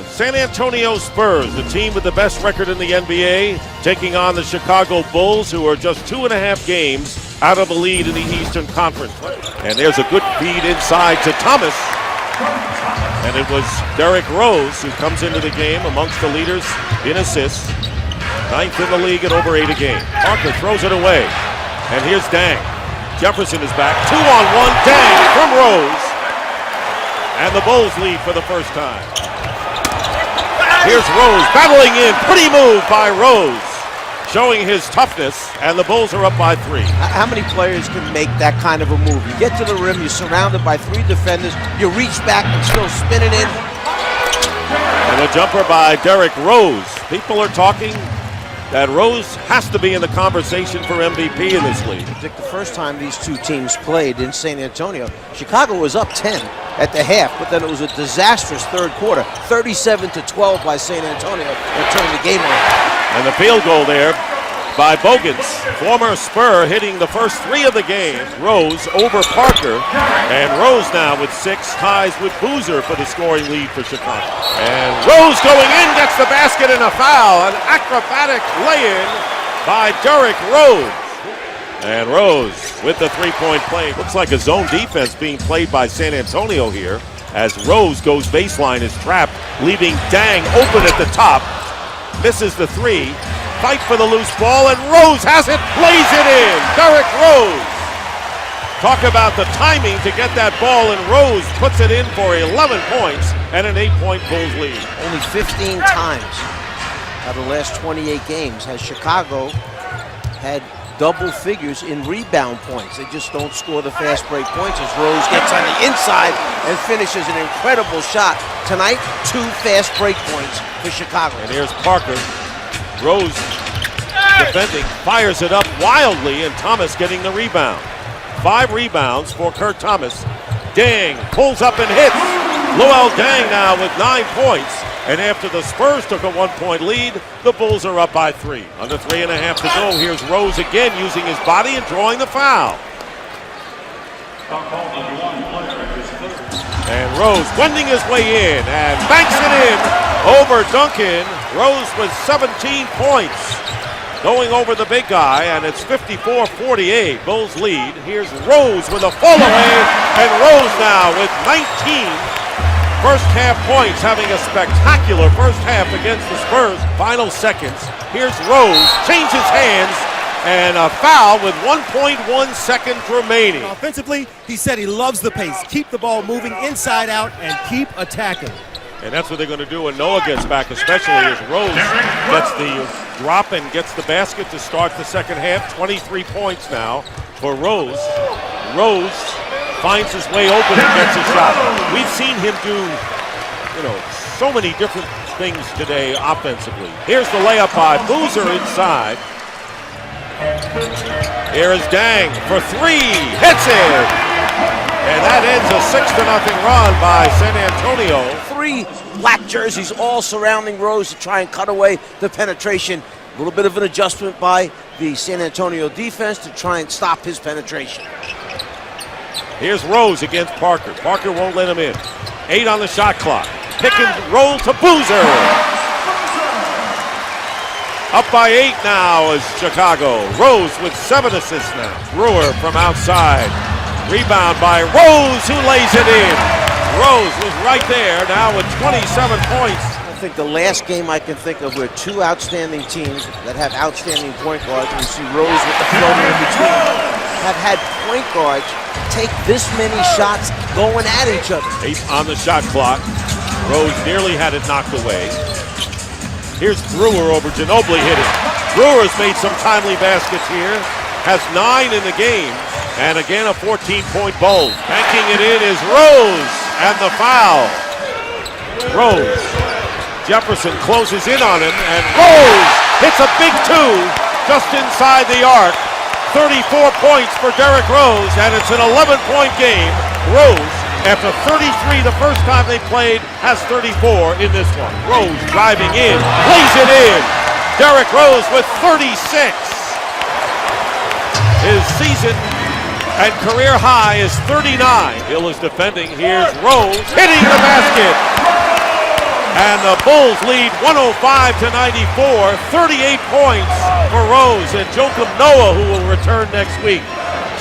San Antonio Spurs, the team with the best record in the NBA, taking on the Chicago Bulls, who are just 2.5 games out of the lead in the Eastern Conference. And there's a good feed inside to Thomas. And it was Derrick Rose who comes into the game amongst the leaders in assists. 9th in the league at over 8 a game. Parker throws it away. And here's Dang. Jefferson is back. 2-on-1. Dang from Rose. And the Bulls lead for the first time. Here's Rose battling in. Pretty move by Rose, showing his toughness, and the Bulls are up by 3. How many players can make that kind of a move? You get to the rim, you're surrounded by 3 defenders, you reach back and still spin it in. And a jumper by Derrick Rose. People are talking that Rose has to be in the conversation for MVP in this league. Dick, the first time these two teams played in San Antonio, Chicago was up 10 at the half, but then it was a disastrous third quarter, 37-12 by San Antonio, that turned the game around. And the field goal there by Bogans, former Spur, hitting the first 3 of the game. Rose over Parker, and Rose now with 6, ties with Boozer for the scoring lead for Chicago. And Rose going in, gets the basket and a foul, an acrobatic lay-in by Derrick Rose. And Rose with the 3-point play. Looks like a zone defense being played by San Antonio here, as Rose goes baseline, is trapped, leaving Dang open at the top. Misses the 3, fight for the loose ball, and Rose has it, plays it in. Derrick Rose. Talk about the timing to get that ball, and Rose puts it in for 11 points and an 8-point Bulls lead. Only 15 times out of the last 28 games has Chicago had double figures in rebound points. They just don't score the fast break points as Rose gets on the inside and finishes an incredible shot. Tonight, 2 fast break points for Chicago. And here's Parker. Rose defending, fires it up wildly, and Thomas getting the rebound. 5 rebounds for Kurt Thomas. Dang pulls up and hits. Luol Deng now with 9 points. And after the Spurs took a 1-point lead, the Bulls are up by 3. Under 3.5 to go. Here's Rose again using his body and drawing the foul. And Rose wending his way in and banks it in over Duncan. Rose with 17 points. Going over the big guy, and it's 54-48. Bulls lead. Here's Rose with a fall away, and Rose now with 19 first half points, having a spectacular first half against the Spurs. Final seconds. Here's Rose, changes hands, and a foul with 1.1 seconds remaining. Offensively, he said he loves the pace. Keep the ball moving inside out and keep attacking. And that's what they're going to do when Noah gets back, especially as Rose gets the drop and gets the basket to start the second half. 23 points now for Rose. Rose finds his way open and gets a shot. We've seen him do, so many different things today offensively. Here's the layup by Boozer inside. Here is Dang for 3, hits it! And that ends a 6-0 run by San Antonio. 3 black jerseys all surrounding Rose to try and cut away the penetration. A little bit of an adjustment by the San Antonio defense to try and stop his penetration. Here's Rose against Parker. Parker won't let him in. 8 on the shot clock. Pick and roll to Boozer. Up by 8 now is Chicago. Rose with 7 assists now. Brewer from outside. Rebound by Rose, who lays it in. Rose was right there now with 27 points. I think the last game I can think of where 2 outstanding teams that have outstanding point guards, and you see Rose with the floater in between, have had point guards take this many shots going at each other. 8 on the shot clock. Rose nearly had it knocked away. Here's Brewer over Ginobili hitting. Brewer's made some timely baskets here. Has 9 in the game. And again, a 14-point Bulls. Banking it in is Rose, and the foul. Rose. Jefferson closes in on him, and Rose hits a big 2 just inside the arc. 34 points for Derrick Rose, and it's an 11-point game. Rose, after 33 the first time they played, has 34 in this one. Rose driving in, plays it in. Derrick Rose with 36. His season and career high is 39. Hill is defending. Here's Rose hitting the basket. And the Bulls lead 105-94, 38 points for Rose and Joakim Noah, who will return next week,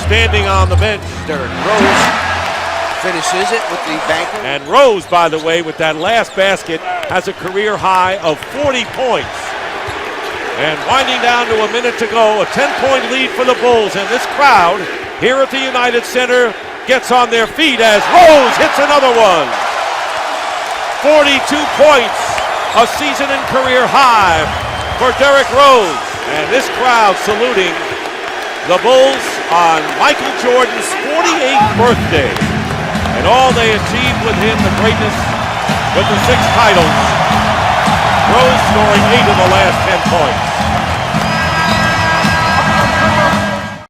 standing on the bench. Derrick Rose finishes it with the banker. And Rose, by the way, with that last basket, has a career high of 40 points. And winding down to a minute to go, a 10-point lead for the Bulls, and this crowd here at the United Center gets on their feet as Rose hits another one. 42 points, a season and career high for Derrick Rose. And this crowd saluting the Bulls on Michael Jordan's 48th birthday. And all they achieved with him, the greatness with the 6 titles. Rose scoring 8 of the last 10 points.